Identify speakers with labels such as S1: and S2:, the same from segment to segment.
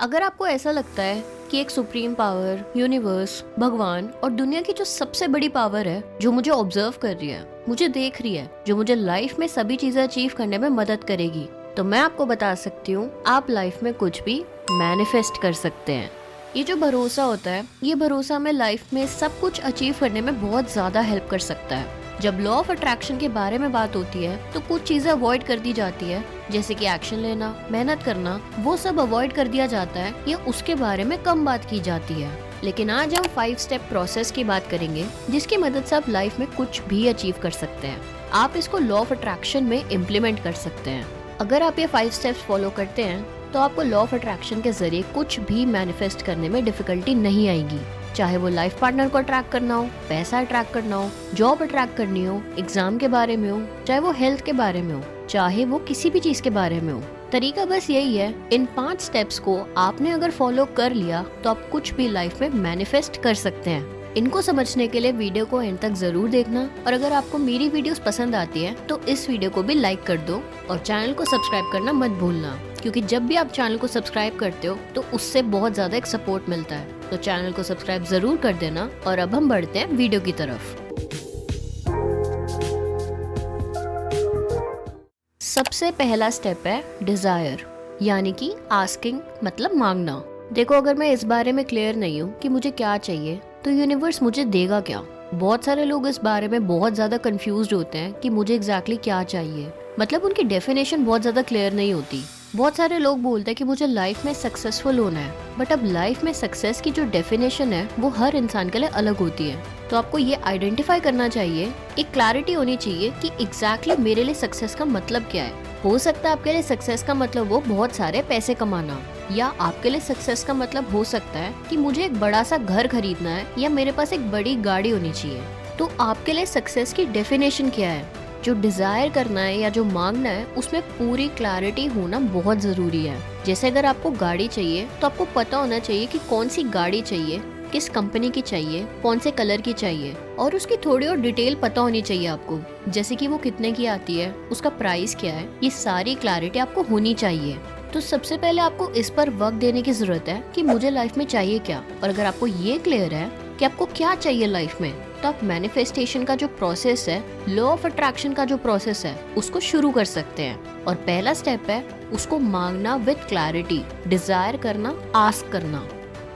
S1: अगर आपको ऐसा लगता है कि एक सुप्रीम पावर, यूनिवर्स, भगवान और दुनिया की जो सबसे बड़ी पावर है जो मुझे ऑब्जर्व कर रही है, मुझे देख रही है, जो मुझे लाइफ में सभी चीजें अचीव करने में मदद करेगी, तो मैं आपको बता सकती हूँ आप लाइफ में कुछ भी मैनिफेस्ट कर सकते हैं। ये जो भरोसा होता है, ये भरोसा हमें लाइफ में सब कुछ अचीव करने में बहुत ज्यादा हेल्प कर सकता है। जब लॉ ऑफ अट्रैक्शन के बारे में बात होती है तो कुछ चीजें अवॉइड कर दी जाती है, जैसे कि एक्शन लेना, मेहनत करना, वो सब अवॉइड कर दिया जाता है या उसके बारे में कम बात की जाती है। लेकिन आज हम 5 स्टेप प्रोसेस की बात करेंगे जिसकी मदद से आप लाइफ में कुछ भी अचीव कर सकते हैं। आप इसको लॉ ऑफ अट्रैक्शन में इम्प्लीमेंट कर सकते हैं। अगर आप ये 5 स्टेप्स फॉलो करते हैं तो आपको लॉ ऑफ अट्रैक्शन के जरिए कुछ भी मैनिफेस्ट करने में डिफिकल्टी नहीं आएगी। चाहे वो लाइफ पार्टनर को अट्रैक्ट करना हो, पैसा अट्रैक्ट करना हो, जॉब अट्रैक्ट करनी हो, एग्जाम के बारे में हो, चाहे वो हेल्थ के बारे में हो, चाहे वो किसी भी चीज के बारे में हो। तरीका बस यही है, इन 5 स्टेप्स को आपने अगर फॉलो कर लिया तो आप कुछ भी लाइफ में मैनिफेस्ट कर सकते हैं। इनको समझने के लिए वीडियो को एंड तक जरूर देखना, और अगर आपको मेरी वीडियोस पसंद आती है तो इस वीडियो को भी लाइक कर दो और चैनल को सब्सक्राइब करना मत भूलना, क्योंकि जब भी आप चैनल को सब्सक्राइब करते हो तो उससे बहुत ज्यादा एक सपोर्ट मिलता है। तो चैनल को सब्सक्राइब जरूर कर देना। और अब हम बढ़ते हैं वीडियो की तरफ। सबसे पहला स्टेप है डिजायर, यानी कि आस्किंग, मतलब मांगना। देखो, अगर मैं इस बारे में क्लियर नहीं हूँ कि मुझे क्या चाहिए तो यूनिवर्स मुझे देगा क्या। बहुत सारे लोग इस बारे में बहुत ज्यादा कंफ्यूज्ड होते हैं कि मुझे एग्जैक्टली क्या चाहिए, मतलब उनकी डेफिनेशन बहुत ज्यादा क्लियर नहीं होती। बहुत सारे लोग बोलते हैं कि मुझे लाइफ में सक्सेसफुल होना है, बट अब लाइफ में सक्सेस की जो डेफिनेशन है वो हर इंसान के लिए अलग होती है। तो आपको ये आइडेंटिफाई करना चाहिए, एक क्लैरिटी होनी चाहिए कि एग्जैक्टली मेरे लिए सक्सेस का मतलब क्या है। हो सकता है आपके लिए सक्सेस का मतलब वो बहुत सारे पैसे कमाना, या आपके लिए सक्सेस का मतलब हो सकता है कि मुझे एक बड़ा सा घर खरीदना है या मेरे पास एक बड़ी गाड़ी होनी चाहिए। तो आपके लिए सक्सेस की डेफिनेशन क्या है, जो डिजायर करना है या जो मांगना है, उसमें पूरी क्लैरिटी होना बहुत जरूरी है। जैसे अगर आपको गाड़ी चाहिए तो आपको पता होना चाहिए कि कौन सी गाड़ी चाहिए, किस कंपनी की चाहिए, कौन से कलर की चाहिए, और उसकी थोड़ी और डिटेल पता होनी चाहिए आपको, जैसे कि वो कितने की आती है, उसका प्राइस क्या है। ये सारी क्लैरिटी आपको होनी चाहिए। तो सबसे पहले आपको इस पर वक्त देने की जरूरत है कि मुझे लाइफ में चाहिए क्या। और अगर आपको ये क्लियर है कि आपको क्या चाहिए लाइफ में, तो आप मैनिफेस्टेशन का जो प्रोसेस है, लॉ ऑफ अट्रैक्शन का जो प्रोसेस है, उसको शुरू कर सकते हैं। और पहला स्टेप है उसको मांगना विद क्लैरिटी, डिजायर करना, आस्क करना।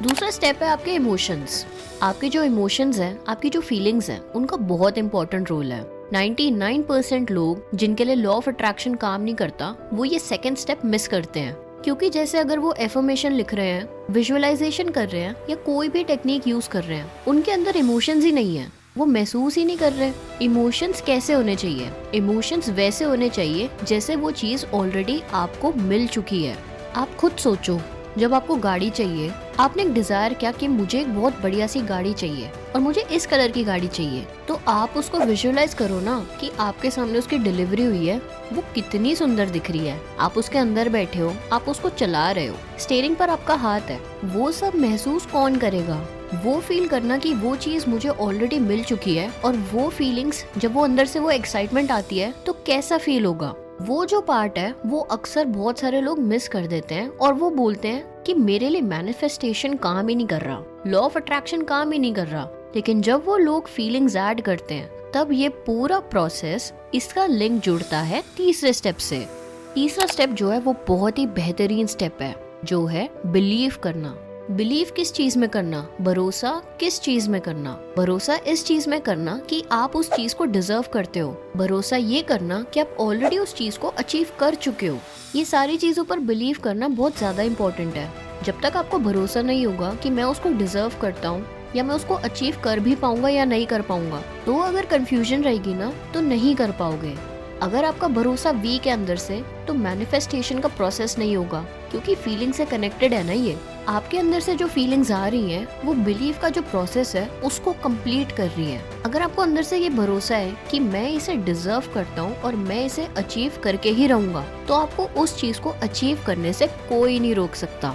S1: दूसरा स्टेप है आपके इमोशंस। आपके जो इमोशंस हैं, आपकी जो फीलिंग्स हैं, उनका बहुत इंपॉर्टेंट रोल है। 99% लोग जिनके लिए लॉ ऑफ अट्रैक्शन काम नहीं करता, वो ये सेकंड स्टेप मिस करते हैं। क्योंकि जैसे अगर वो एफर्मेशन लिख रहे हैं, विजुअलाइजेशन कर रहे हैं या कोई भी टेक्निक यूज कर रहे हैं, उनके अंदर इमोशंस ही नहीं है, वो महसूस ही नहीं कर रहे। इमोशंस कैसे होने चाहिए? इमोशंस वैसे होने चाहिए जैसे वो चीज ऑलरेडी आपको मिल चुकी है। आप खुद सोचो, जब आपको गाड़ी चाहिए, आपने एक डिजायर किया कि मुझे एक बहुत बढ़िया सी गाड़ी चाहिए और मुझे इस कलर की गाड़ी चाहिए, तो आप उसको विजुअलाइज करो ना कि आपके सामने उसकी डिलीवरी हुई है, वो कितनी सुंदर दिख रही है, आप उसके अंदर बैठे हो, आप उसको चला रहे हो, स्टीयरिंग पर आपका हाथ है। वो सब महसूस कौन करेगा? वो फील करना कि वो चीज मुझे ऑलरेडी मिल चुकी है, और वो फीलिंग्स, जब वो अंदर से वो एक्साइटमेंट आती है तो कैसा फील होगा। वो जो पार्ट है वो अक्सर बहुत सारे लोग मिस कर देते हैं, और वो बोलते हैं कि मेरे लिए मैनिफेस्टेशन काम ही नहीं कर रहा, लॉ ऑफ अट्रैक्शन काम ही नहीं कर रहा। लेकिन जब वो लोग फीलिंग्स ऐड करते हैं, तब ये पूरा प्रोसेस, इसका लिंक जुड़ता है तीसरे स्टेप से। तीसरा स्टेप जो है वो बहुत ही बेहतरीन स्टेप है, जो है बिलीव करना। बिलीव किस चीज में करना? भरोसा किस चीज में करना? भरोसा इस चीज में करना कि आप उस चीज को डिजर्व करते हो। भरोसा ये करना कि आप ऑलरेडी उस चीज को अचीव कर चुके हो। ये सारी चीजों पर बिलीव करना बहुत ज्यादा इम्पोर्टेंट है। जब तक आपको भरोसा नहीं होगा कि मैं उसको डिजर्व करता हूँ, या मैं उसको अचीव कर भी पाऊंगा या नहीं कर पाऊंगा, तो अगर कंफ्यूजन रहेगी ना, तो नहीं कर पाओगे। अगर आपका भरोसा वीक है अंदर से, तो मैनिफेस्टेशन का प्रोसेस नहीं होगा, क्योंकि फीलिंग से कनेक्टेड है ना। ये आपके अंदर से जो फीलिंग्स आ रही हैं, वो बिलीव का जो प्रोसेस है उसको कंप्लीट कर रही है। अगर आपको अंदर से ये भरोसा है कि मैं इसे डिजर्व करता हूँ और मैं इसे अचीव करके ही रहूंगा, तो आपको उस चीज को अचीव करने से कोई नहीं रोक सकता।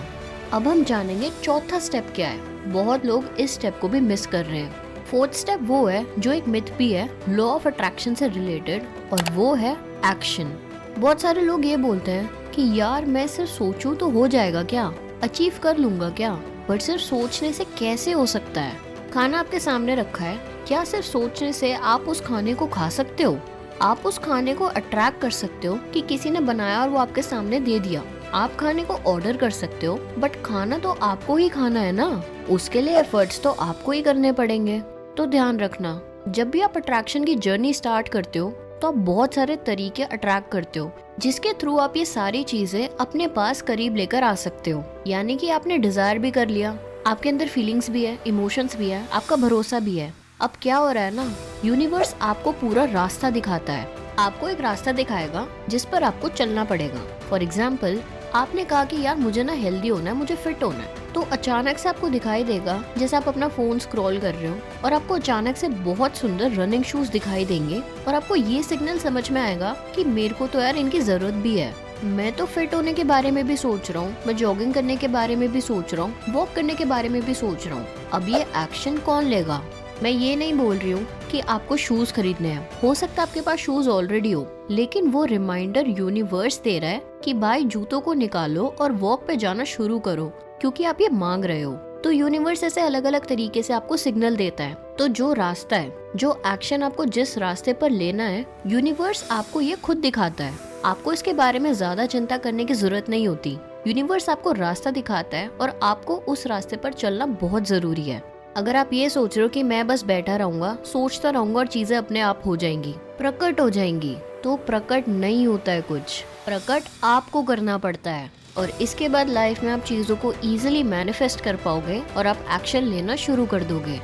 S1: अब हम जानेंगे चौथा स्टेप क्या है। बहुत लोग इस स्टेप को भी मिस कर रहे हैं। फोर्थ स्टेप वो है जो एक मिथ भी है लॉ ऑफ अट्रैक्शन से रिलेटेड, और वो है एक्शन। बहुत सारे लोग ये बोलते हैं कि यार मैं सिर्फ सोचूं तो हो जाएगा क्या, अचीव कर लूंगा क्या, बट सिर्फ सोचने से कैसे हो सकता है। खाना आपके सामने रखा है, क्या सिर्फ सोचने से आप उस खाने को खा सकते हो? आप उस खाने को अट्रैक्ट कर सकते हो कि किसी ने बनाया और वो आपके सामने दे दिया। आप खाने को ऑर्डर कर सकते हो, बट खाना तो आपको ही खाना है ना, उसके लिए एफर्ट्स तो आपको ही करने पड़ेंगे। तो ध्यान रखना, जब भी आप अट्रैक्शन की जर्नी स्टार्ट करते हो तो आप बहुत सारे तरीके अट्रैक्ट करते हो, जिसके थ्रू आप ये सारी चीजें अपने पास करीब लेकर आ सकते हो। यानी कि आपने डिजायर भी कर लिया, आपके अंदर फीलिंग्स भी है, इमोशंस भी है, आपका भरोसा भी है। अब क्या हो रहा है ना, यूनिवर्स आपको पूरा रास्ता दिखाता है। आपको एक रास्ता दिखाएगा जिस पर आपको चलना पड़ेगा। फॉर एग्जाम्पल, आपने कहा कि यार मुझे ना हेल्दी होना है, मुझे फिट होना है, तो अचानक से आपको दिखाई देगा, जैसे आप अपना फोन स्क्रॉल कर रहे हो और आपको अचानक से बहुत सुंदर रनिंग शूज दिखाई देंगे और आपको ये सिग्नल समझ में आएगा कि मेरे को तो यार इनकी जरूरत भी है। मैं तो फिट होने के बारे में भी सोच रहा हूँ, मैं जॉगिंग करने के बारे में भी सोच रहा हूँ, वॉक करने के बारे में भी सोच रहा हूँ। अब ये एक्शन कौन लेगा? मैं ये नहीं बोल रही हूँ कि आपको शूज खरीदने हैं, हो सकता है आपके पास शूज ऑलरेडी हो, लेकिन वो रिमाइंडर यूनिवर्स दे रहा है कि भाई जूतों को निकालो और वॉक पे जाना शुरू करो, क्योंकि आप ये मांग रहे हो। तो यूनिवर्स ऐसे अलग अलग तरीके से आपको सिग्नल देता है। तो जो रास्ता है, जो एक्शन आपको जिस रास्ते पर लेना है, यूनिवर्स आपको ये खुद दिखाता है। आपको इसके बारे में ज्यादा चिंता करने की जरूरत नहीं होती। यूनिवर्स आपको रास्ता दिखाता है और आपको उस रास्ते पर चलना बहुत जरूरी है। अगर आप ये सोच रहे हो कि मैं बस बैठा रहूंगा, सोचता रहूंगा और चीजें अपने आप हो जाएंगी, प्रकट हो जाएंगी, तो प्रकट नहीं होता है कुछ। प्रकट आपको करना पड़ता है और इसके बाद लाइफ में आप चीजों को इजीली मैनिफेस्ट कर पाओगे और आप एक्शन लेना शुरू कर दोगे।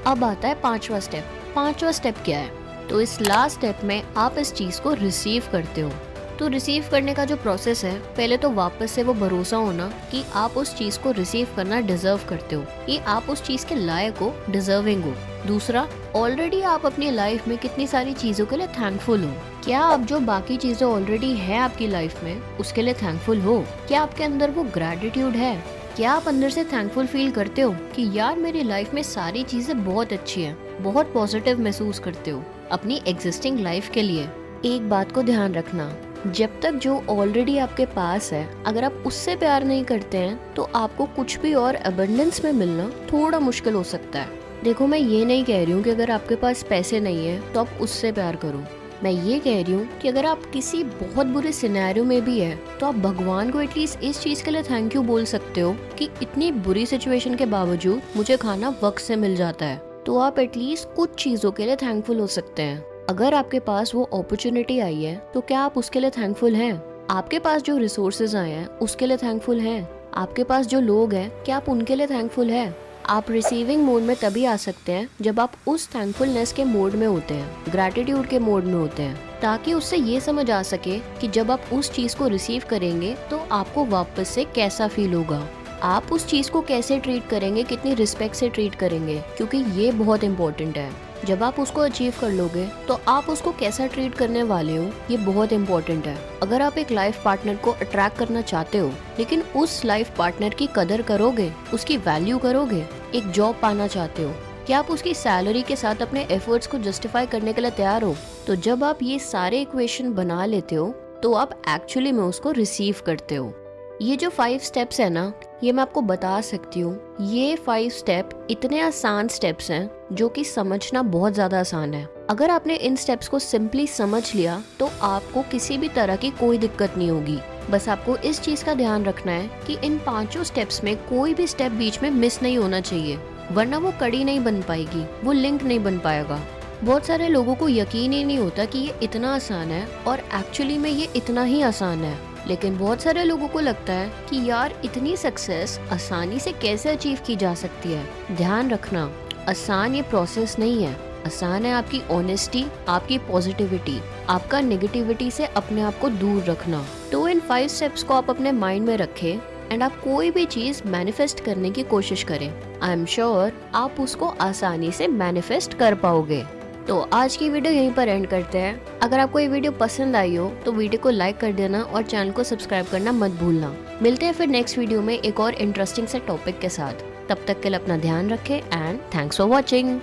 S1: अब आता है पांचवा स्टेप। पांचवा स्टेप क्या है? तो इस लास्ट स्टेप में आप इस चीज को रिसीव करते हो। तो रिसीव करने का जो प्रोसेस है, पहले तो वापस से वो भरोसा होना कि आप उस चीज को रिसीव करना डिजर्व करते हो, कि आप उस चीज के लायक हो, डिजर्विंग हो। दूसरा, ऑलरेडी आप अपनी लाइफ में कितनी सारी चीजों के लिए थैंकफुल हो। क्या आप जो बाकी चीजें ऑलरेडी है आपकी लाइफ में उसके लिए थैंकफुल हो? क्या आपके अंदर वो ग्रेटिट्यूड है? क्या आप अंदर से थैंकफुल फील करते हो कि यार मेरी लाइफ में सारी चीजें बहुत अच्छी है, बहुत पॉजिटिव महसूस करते हो अपनी एग्जिस्टिंग लाइफ के लिए? एक बात को ध्यान रखना, जब तक जो ऑलरेडी आपके पास है, अगर आप उससे प्यार नहीं करते हैं तो आपको कुछ भी और अबंडेंस में मिलना थोड़ा मुश्किल हो सकता है। देखो, मैं ये नहीं कह रही हूँ कि अगर आपके पास पैसे नहीं है तो आप उससे प्यार करो। मैं ये कह रही हूँ कि अगर आप किसी बहुत बुरे सिनेरियो में भी है तो आप भगवान को एटलीस्ट इस चीज के लिए थैंक यू बोल सकते हो कि इतनी बुरी सिचुएशन के बावजूद मुझे खाना वक्त से मिल जाता है। तो आप एटलीस्ट कुछ चीजों के लिए थैंकफुल हो सकते हैं। अगर आपके पास वो अपॉर्चुनिटी आई है तो क्या आप उसके लिए थैंकफुल हैं? आपके पास जो रिसोर्सेज आए हैं उसके लिए थैंकफुल हैं? आपके पास जो लोग हैं, क्या आप उनके लिए थैंकफुल हैं? आप रिसीविंग मोड में तभी आ सकते हैं जब आप उस थैंकफुलनेस के मोड में होते हैं, ग्रैटिट्यूड के मोड में होते हैं, ताकि उससे ये समझ आ सके कि जब आप उस चीज को रिसीव करेंगे तो आपको वापस से कैसा फील होगा, आप उस चीज को कैसे ट्रीट करेंगे, कितनी रिस्पेक्ट से ट्रीट करेंगे, क्योंकि ये बहुत इंपॉर्टेंट है। जब आप उसको अचीव कर लोगे तो आप उसको कैसा ट्रीट करने वाले हो, ये बहुत इंपॉर्टेंट है। अगर आप एक लाइफ पार्टनर को अट्रैक्ट करना चाहते हो, लेकिन उस लाइफ पार्टनर की कदर करोगे, उसकी वैल्यू करोगे, एक जॉब पाना चाहते हो, क्या आप उसकी सैलरी के साथ अपने एफर्ट्स को जस्टिफाई करने के लिए तैयार हो? तो जब आप ये सारे इक्वेशन बना लेते हो तो आप एक्चुअली में उसको रिसीव करते हो। ये जो 5 स्टेप्स है ना, ये मैं आपको बता सकती हूँ, ये 5 स्टेप इतने आसान स्टेप्स हैं जो कि समझना बहुत ज्यादा आसान है। अगर आपने इन स्टेप्स को सिंपली समझ लिया तो आपको किसी भी तरह की कोई दिक्कत नहीं होगी। बस आपको इस चीज का ध्यान रखना है कि इन 5 स्टेप्स में कोई भी स्टेप बीच में मिस नहीं होना चाहिए, वरना वो कड़ी नहीं बन पाएगी, वो लिंक नहीं बन पाएगा। बहुत सारे लोगों को यकीन ही नहीं होता कि ये इतना आसान है और एक्चुअली में ये इतना ही आसान है। लेकिन बहुत सारे लोगों को लगता है कि यार इतनी सक्सेस आसानी से कैसे अचीव की जा सकती है। ध्यान रखना, आसान ये प्रोसेस नहीं है। आसान है आपकी ऑनेस्टी, आपकी पॉजिटिविटी, आपका नेगेटिविटी से अपने आप को दूर रखना। तो इन 5 स्टेप्स को आप अपने माइंड में रखें एंड आप कोई भी चीज मैनिफेस्ट करने की कोशिश करें। आई एम श्योर आप उसको आसानी से मैनिफेस्ट कर पाओगे। तो आज की वीडियो यहीं पर एंड करते हैं। अगर आपको ये वीडियो पसंद आई हो तो वीडियो को लाइक कर देना और चैनल को सब्सक्राइब करना मत भूलना। मिलते हैं फिर नेक्स्ट वीडियो में एक और इंटरेस्टिंग से टॉपिक के साथ। तब तक के लिए अपना ध्यान रखें एंड थैंक्स फॉर वॉचिंग।